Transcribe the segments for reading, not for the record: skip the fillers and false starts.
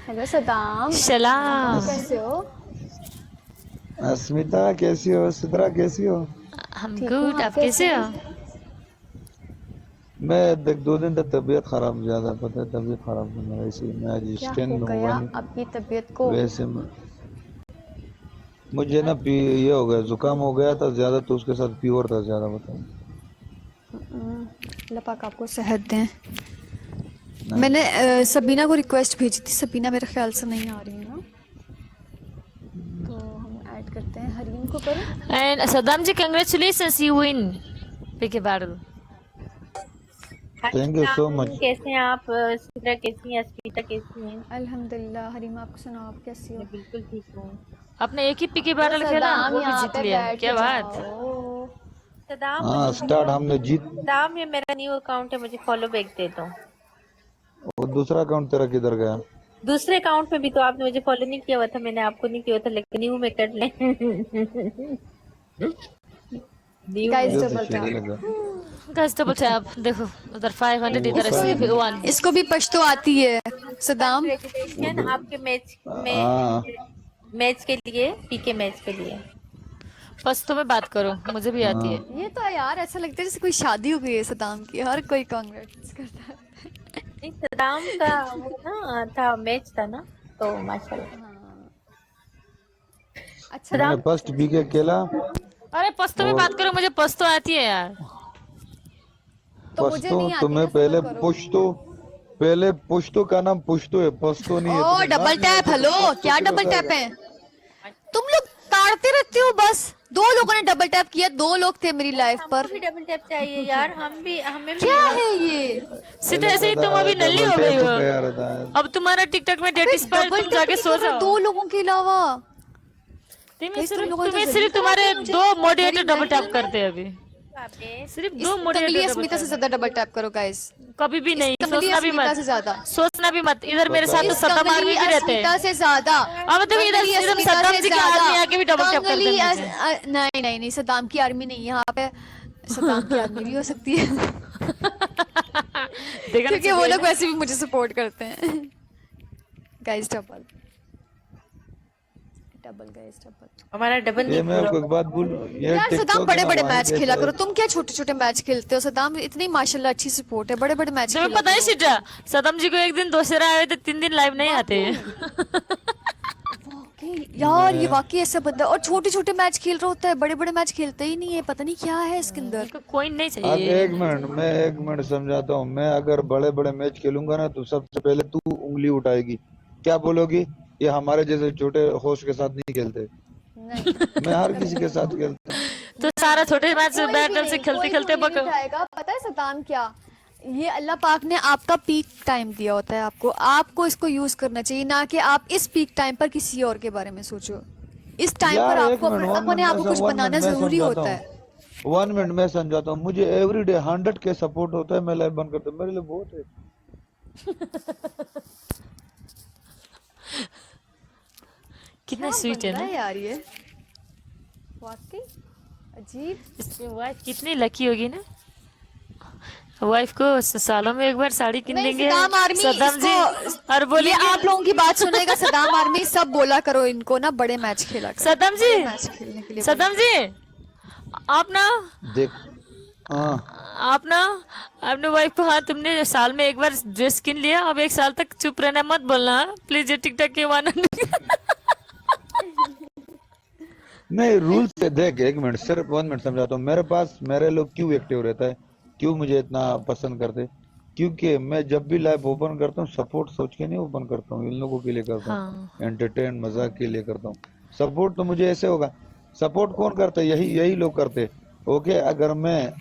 Hello Saddam, सलाम। कैसे हो? अस्मिता कैसी हो? सिद्रा कैसी हो? हम ठीक हूँ, गुड, आप आप कैसे कैसे हो? हो? मैं देख 2 दिन तक तबीयत खराब, ज्यादा पता है तबीयत खराब है मेरा, इसी मैं आज क्या स्टैंड हो में गया हुआ नहीं। आपकी तबीयत को? वैसे मुझे ना ये हो गया, जुकाम हो गया था ज्यादा, तो उसके साथ फीवर था ज्यादा, बताओ। अल्लाह पाक आपको सेहत दें। नहीं मैंने सबीना को रिक्वेस्ट भेजी थी, सबीना मेरे ख्याल से नहीं आ रही है ना, तो हम ऐड करते हैं। हरीम को करूँ? And Saddam ji, congratulations, you win. PK battle. Thank you so much. कैसे हैं आप? सिद्रा कैसी हैं? अस्मिता कैसी हैं? अल्हम्दुलिल्लाह। हरीम, आप सुनाओ, आप कैसी हो? मैं बिल्कुल ठीक हूँ। आपने एक ही पीके तो बैटल खेला, सदाम वो भी यहाँ जीत पे लिया, बैठ क्या बात। जाओ। सदाम, हाँ स्टार्ट हमने जीत। सदाम, ये मेरा न्यू अकाउंट है, मुझे फॉलो बैक दे दो। वो दूसरा अकाउंट तेरा किधर गया? दूसरे अकाउंट में भी तो आपने मुझे फॉलो नहीं किया हुआ था, मैंने आपको नहीं किया हुआ था, लेकिन न्यू में कर ले। न्यू गाइस में इधर से डबल शेरी टैप। लगा। गाइस डबल टैप, देखो उधर 500, इधर वो 1। इसको भी पश्तो आती है सदाम। Congratulations आपके मैच में, हाँ मैच के लिए, पीके मैच के लिए। पस्तो में बात करो, मुझे भी आती है। ये तो यार ऐसा लगता है जैसे कोई शादी हो गई है सदाम की, हर कोई कांग्रेट्स करता है। नहीं, सदाम का वो ना था, मैच था ना, तो माशाल्लाह। हाँ। अच्छा, मैंने फर्स्ट बीके खेला। अरे पस्तो में बात करो, मुझे पस्तो आती है यार। तो मुझे पश्तो नहीं आती तुम्हें ना, पहले करो। पहले पुश्तो का नाम पुश्तो है, पश्तो नहीं है। ओ तुम्हें डबल नाम नहीं टैप। आता तो हेलो, पश्तो क्या किधर डबल से टैप आएगा? है? तुम लोग ताड़ते रहते हो बस। 2 लोगों ने डबल टैप किया, 2 लोग थे मेरी लाइफ हमको पर। भी डबल टैप चाहिए यार, हमें भी क्या है ये? सीधे ऐसे ही तुम अभी नल्ली हो गई हो। गया रहता है। अब तुम्हारा टिकटॉक में डेट एक्सपायर, डबल तुम टैप जाके नहीं सो कर रहे जाओ। 2 लोगों के अलावा। तुम्हें तुम लोगों ने तो सिर्फ जल्दी तुम्हारे करा दिया मुझे। 2 मॉडरेटर हरी, डबल टैप नहीं, करते हैं अभी। सिर्फ 2 इस मॉडरेटर कंगली डबल अस्मिता से टैप। ज्यादा डबल टैप करो गाइस। कभी भी इस नहीं, कंगली सोचना भी अस्मिता मत, से ज्यादा। सोचना भी मत। इधर मेरे साथ तो इस सद्दाम कंगली आर्मी भी रहते अस्मिता हैं। से ज्यादा। अब तुम इधर कंगली एकदम अस्मिता सद्दाम से जी की ज्यादा। आर्मी आके भी डबल टैप कर कंगली देंगे अस- मुझे। नहीं नहीं नहीं, सद्दाम की आर्मी नहीं है यहाँ पे। सद्दाम की आर्मी भी हो सकती है। देखा ना क्योंकि वो लोग वैसे भी मुझे सपोर्ट करते हैं। Guys double double, guys double. हमारा डबल ये नहीं मैं पूरा आपको एक बात बोल, ये यार सदाम टिकटॉक बड़े ना बड़े वहीं मैच देता खेला है। करो, तुम क्या छोटे छोटे मैच खेलते हो? सदाम इतनी माशाल्लाह अच्छी सपोर्ट है, बड़े बड़े मैच तुम्हें खेला पता है करो। सीटा, सद्दाम जी को एक दिन दोसेरा आए थे, 3 दिन लाइव नहीं आते। वाकई यार, ये वाकई ऐसा बंदा, और छोटे छोटे मैच खेल रहा होता है, बड़े बड़े मैच खेलता ही नहीं है, पता नहीं क्या है इसके अंदर। इनको कोई नहीं अब चाहिए। एक मिनट, मैं 1 मिनट समझाता हूँ। मैं अगर बड़े बड़े मैच खेलूंगा ना, तो सबसे पहले तू उंगली उठाएगी, क्या बोलोगी? ये हमारे जैसे छोटे होस्ट के साथ नहीं खेलते। नहीं, मैं हर किसी के साथ खेलता हूँ। तो सारा छोटे मैच कोई भी बैटल से नहीं, खेलते कोई खेलते उंगली नहीं उठाएगा। पता है सदाम क्या, ये अल्लाह पाक ने आपका पीक टाइम दिया होता है आपको इसको यूज करना चाहिए, ना कि आप इस पीक टाइम पर किसी और के बारे में सोचो। इस टाइम पर यार एक आपको मिनट, अपने आप को कुछ बनाना जरूरी होता है। 1 मिनट मैं समझाता हूँ। मुझे एवरीडे 100 के सपोर्ट होता है, मैं लाइव बंद करता हूँ, मेरे लिए बहुत है। कितना क्या स्वीट है बंदा ना। है यार ये, वाकई अजीब। इसकी वाइफ कितनी लकी होगी ना, वाइफ को सालों में एक बार साड़ी किन नहीं, देंगे सदाम आर्मी सद्दाम जी। इसको, और ये बोलिए आप लोगों की बात सुनेगा सदाम आर्मी, सब बोला करो इनको ना बड़े मैच खेला करो। सद्दाम जी, बड़े मैच खेलने के लिए सद्दाम जी, आप ना, देख हाँ, आप ना, आपने वाइफ को, हाँ तुमने साल में एक बार ड्रेस किन लिया, अब 1 साल तक चुप रहना, मत बोलना प्लीज। ये टिकटॉक के वाना नहीं रूल से देख। 1 मिनट, सिर्फ 1 मिनट समझाता हूँ। मेरे पास मेरे लोग क्यों एक्टिव रहता है, क्यों मुझे इतना पसंद करते, क्योंकि मैं जब भी लाइव ओपन करता हूँ, सपोर्ट सोच के नहीं ओपन करता हूँ, इन लोगों के लिए करता हूँ, हाँ। एंटरटेन मजाक के लिए करता हूँ। सपोर्ट तो मुझे ऐसे होगा, सपोर्ट कौन करता है? यही यही लोग करते। ओके, अगर मैं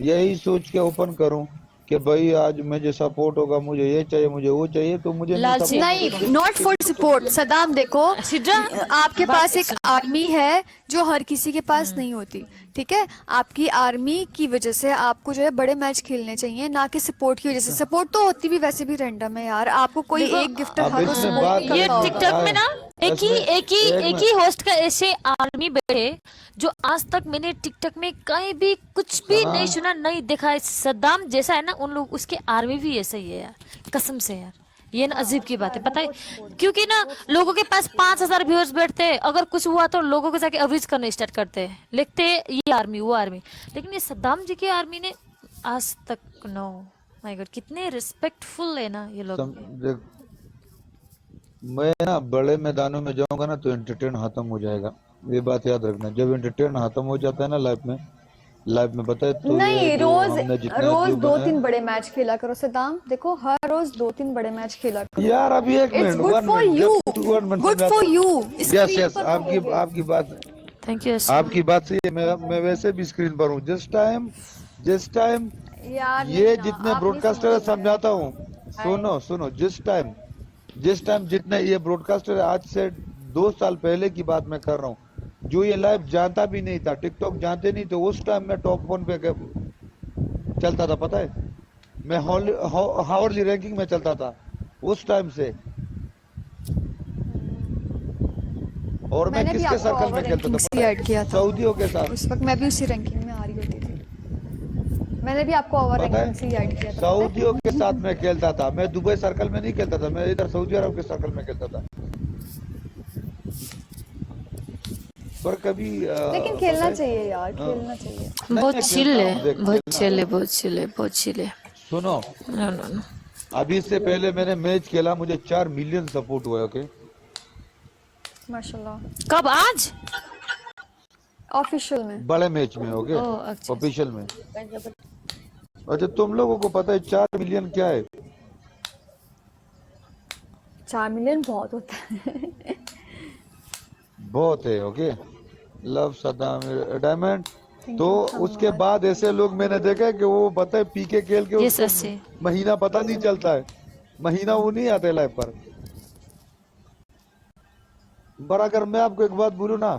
यही सोच के ओपन करूँ कि भाई आज मुझे सपोर्ट होगा, मुझे ये चाहिए, मुझे वो चाहिए, तो मुझे लालची। नहीं, नॉट फॉर सपोर्ट सदाम। देखो सिद्रा, आपके पास एक आर्मी है जो हर किसी के पास नहीं होती, ठीक है? आपकी आर्मी की वजह से आपको जो है बड़े मैच खेलने चाहिए, ना कि सपोर्ट की वजह से। सपोर्ट तो होती भी वैसे भी रैंडम है यार, आपको कोई एक गिफ्टर अब हर रोज इसमें सपोर्ट बात नहीं ये करता होगा। टिकटॉक में ना एक ही होस्ट का ऐसे आर्मी बैठे जो आज तक मैंने टिकटॉक में कहीं भी कुछ भी नहीं सुना, नहीं देखा है। सद्दाम जैसा है ना, उन लोग उसके आर्मी भी ऐसा ही है यार, कसम से यार। ये ना अजीब की बात है, पता है, क्योंकि ना लोगों के पास 5,000 व्यूअर्स बैठते हैं, अगर कुछ हुआ तो लोगों को जाके अविज करना स्टार्ट करते हैं, लिखते हैं ये आर्मी वो आर्मी। लेकिन ये सद्दाम जी की आर्मी ने आज तक, नो माय गॉड, कितने रिस्पेक्टफुल है ना ये लोग। देख, मैं ना बड़े मैदानों में जाऊंगा ना तो एंटरटेन खत्म हो जाएगा, ये बात याद रखना। जब एंटरटेन खत्म हो जाता है ना लाइफ में पता है तो नहीं, ये जो रोज हमने जितने रोज व्यू 2-3 बनाए। बड़े मैच खेला करो सदाम, देखो हर रोज 2-3 बड़े मैच खेला करो। यार अभी एक it's minute, good one for minute, you, good for you. Yes yes, आपकी बात, थैंक यू। आपकी बात सही है। मैं वैसे भी स्क्रीन पर हूँ जिस टाइम यार ये नहीं ना, जितने आप नहीं ब्रॉडकास्टर है समझ रहे। समझाता हूँ, सुनो जिस टाइम जितने ये ब्रॉडकास्टर, आज से 2 साल पहले की बात मैं कर रहा हूँ, जो ये लाइव जानता भी नहीं था, टिकटॉक जानते नहीं तो उस टाइम में टॉप 1 पे चलता था, पता है। मैं हावरली रैंकिंग में चलता था उस टाइम से। और मैं मैंने भी किसके आपको सर्कल में ओवर खेलता रैंकिंग था से पता ऐड किया है? था, सऊदियों के साथ। उस वक्त मैं भी उसी रैंकिंग में आ रही होती थी। मैंने भी आपको ओवर पता रैंकिंग से है ऐड किया था, पता है? सऊदियों के साथ मैं खेलता था, मैं दुबई सर्कल में नहीं खेलता था, मैं इधर सऊदी अरब के सर्कल में खेलता था। पर कभी लेकिन पता खेलना है, चाहिए यार, खेलना चाहिए। बहुत मैं चिल खेलता है, हूँ, देख बहुत खेलना। चिल है, बहुत चिल है, बहुत चिल है। सुनो, नो नो नो। अभी इससे पहले मैंने मैच खेला, मुझे 4 मिलियन सपोर्ट हुआ। ओके, माशाल्लाह। कब? आज? ऑफिशियल में। बड़े मैच में। ओके, ओह, अच्छा। ऑफिशियल में। अच्छा, तुम लोगों को पता है 4 मिलियन क्या है? 4 मिलियन बहुत होता है। बहुत है। Okay, love Saddam diamond. तो so उसके बाद ऐसे लोग मैंने देखा है कि वो पता है पीके खेल के यस, उसको ऐसे। महीना पता नहीं चलता है, महीना वो नहीं आते लाइफ पर। पर अगर मैं आपको एक बात बोलूं ना,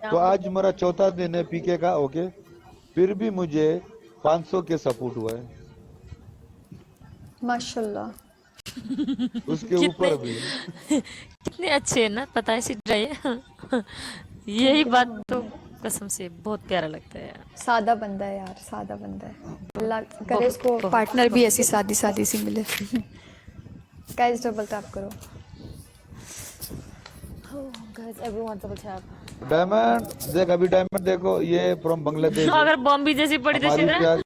तो आज मेरा 4था दिन है पीके का। ओके, फिर भी मुझे 500 के सपोर्ट हुआ है, माशाल्लाह। उसके ऊपर भी। कितने अच्छे है ना, पता है सिद्रा ये। यही बात तो कसम से बहुत प्यारा लगता है यार। सादा बंदा है यार, सादा बंदा है। अल्लाह करे इसको पार्टनर भी ऐसी सादी सी मिले। गाइस डबल टैप करो। Guys everyone double tap. Diamond देख, अभी डायमंड देखो, ये फ्रॉम बांग्लादेश है। अगर बॉम्बी जैसी पड़ी तो हमारी सिद्रा।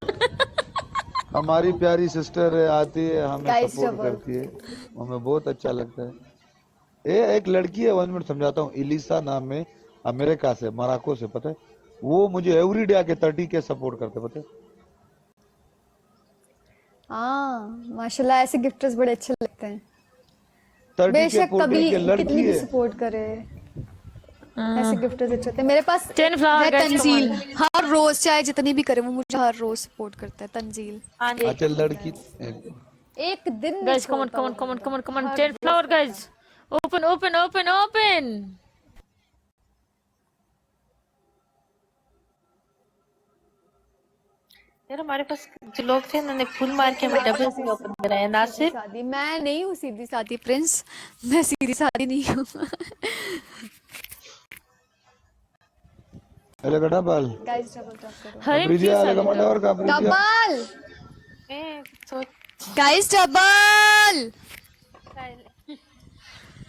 हमारी प्यारी सिस्टर है, आती है, हमें Guys, सपोर्ट double. करती है, हमें बहुत अच्छा लगता है। ये एक लड़की है, 1 मिनट समझाता हूँ, इलिसा नाम है, अमेरिका से, मोरक्को से, पता है। वो मुझे एवरीडे आके 30 के सपोर्ट करते, पता है। हाँ माशाल्लाह, ऐसे गिफ्टर्स बड़े अच्छे लगते हैं। 30 के बेशक पोर्टल कभी के कितनी लड़की भी है। सपोर्ट करे, ऐसे गिफ्टर्स अच्छे होते हैं। मेरे पास 10 flower है guys, तंजील, come on. हर रोज चाहे जितनी भी करे वो मुझे हर रोज सपोर्ट करता है। तंजील अच्छा, लड़की एक दिन नहीं Guys, come on, छोड़ता come वो on, come on, बंदा। come on, come on. Her 10 rose flower करता है। guys. Open, open, open, open. यार हमारे पास जो लोग थे उन्होंने फुल मार के हमें डबल से ओपन कराया। नासिर शादी मैं नहीं हूँ, सीधी सादी प्रिंस, मैं सीधी सादी नहीं हूँ। अलग डबल गाइस डबल टैप करो। हरीम ब्रिजिया क्यों अलग साली और का ब्रिजिया डबल मैं सोच गाइस डबल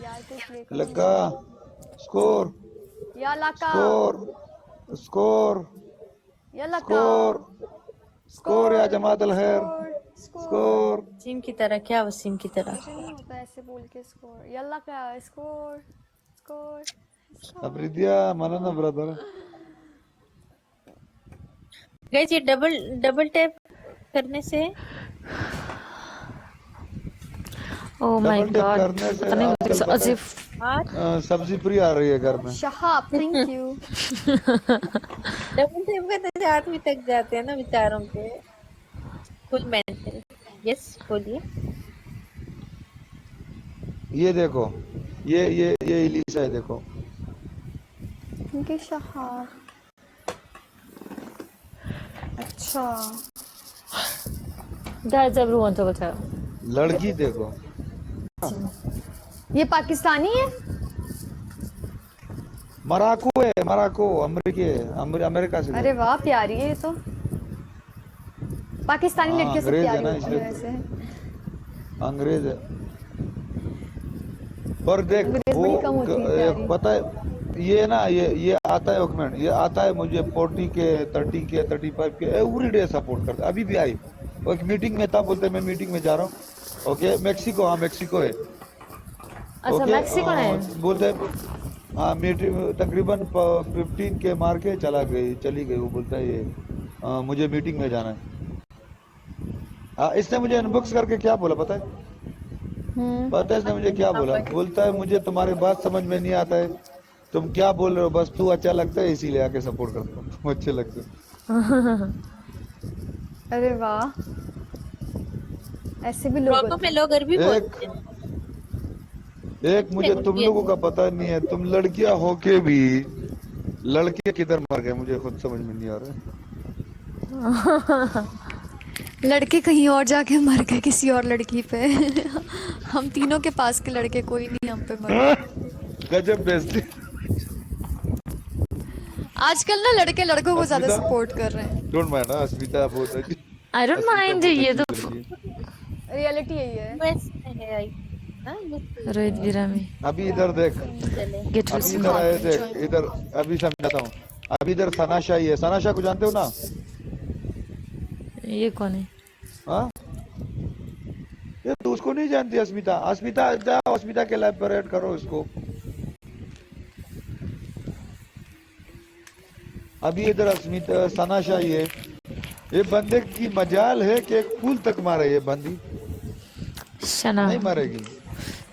यार कुछ प्ले करो लगा स्कोर या लाका स्कोर स्कोर या लाका स्कोर स्कोर या जमात अल खैर स्कोर स्कोर। वसीम की तरह, क्या वसीम की तरह। ऐसे नहीं होता, ऐसे बोल के स्कोर या लाका स्कोर स्कोर। ब्रिजिया मानो ना ब्रदर। गाइस ये डबल टैप करने से Oh my double tap god. करने से पता नहीं मुझे आजकल पता अजीब। है, सब्जी फ्री आ रही है घर में। Shahab thank you. Double tap करने से हाथ भी थक जाते हैं ना बेचारों के। Full mental. यस बोलिए। ये देखो, ये इलिसा है, देखो। Thank you Shahab. अच्छा Guys, everyone double tap. लड़की देखो, ये पाकिस्तानी है। मराको है, मराको अमेरिका से। अरे वाह प्यारी है ये तो। पाकिस्तानी हाँ, लड़कियों से अंग्रेज है प्यारी ना, होती है इसलिए वैसे। अंग्रेज है। और देख Average वो बड़ी कम होती है प्यारी। पता है ये ना ये आता है एक मिनट, ये आता है मुझे 40 के 30 के 35 के एवरीडे सपोर्ट करता है। अभी भी आई वो एक मीटिंग में था, बोलते मैं मीटिंग में जा रहा हूँ। ओके मैक्सिको, हाँ मैक्सिको है। अच्छा ओके मैक्सिको है। बोलते हाँ मीटिंग तकरीबन 15 के मार के चली गई। वो बोलता है ये मुझे मीटिंग में जाना है। इसने मुझे इनबॉक्स करके क्या बोला पता है? पता है इसने मुझे क्या बोला? बोलता है मुझे तुम्हारी बात समझ में नहीं आता है, तुम क्या बोल रहे हो, बस तू अच्छा लगता है इसीलिए आके सपोर्ट करता हूँ, तुम अच्छे लगते हो। अरे वाह, ऐसे भी लोग ब्लॉगों होते में लोग अरबी एक बोलते हैं। एक मुझे तुम लोगों का पता नहीं है, तुम लड़कियां होके भी लड़के किधर मर गए मुझे खुद समझ में नहीं आ रहा है। लड़के कहीं और जाके मर गए किसी और लड़की पे। हम तीनों के पास के लड़के कोई नहीं हम पे मरे। गजब बेइज्जती। आजकल ना लड़के लड़कों को ज्यादा अस्मिता? सपोर्ट कर रहे हैं। डोंट माइंड, अस्मिता बहुत अच्छी, आई डोंट अस्मिता माइंड, बहुत ये तो अच्छी लड़की है। रियलिटी यही है। यूएस में है आई ना, यूएस रोहित बिरामी अभी इधर देख, चले। गेट अभी इधर आए देख, इधर अभी समझाता हूँ। अभी इधर सनाशा ही है, सनाशा को जानते हो ना? ये कौन है? हाँ ये तो उसको नहीं जानती अस्मिता। अस्मिता जाओ, अस्मिता के लाइव पर ऐड करो इसको। अभी इधर अस्मिता सनाशा ही है। ये बंदे की मजाल है कि एक फूल तक मारे ये बंदी, शना नहीं मारेगी।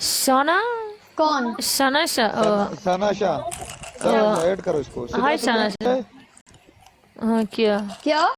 शना कौन? शना सनाशा ऐड करो इसको। हाय सिद्धार्थ, तुम सनाशा। जानते हैं? हाँ क्या क्या?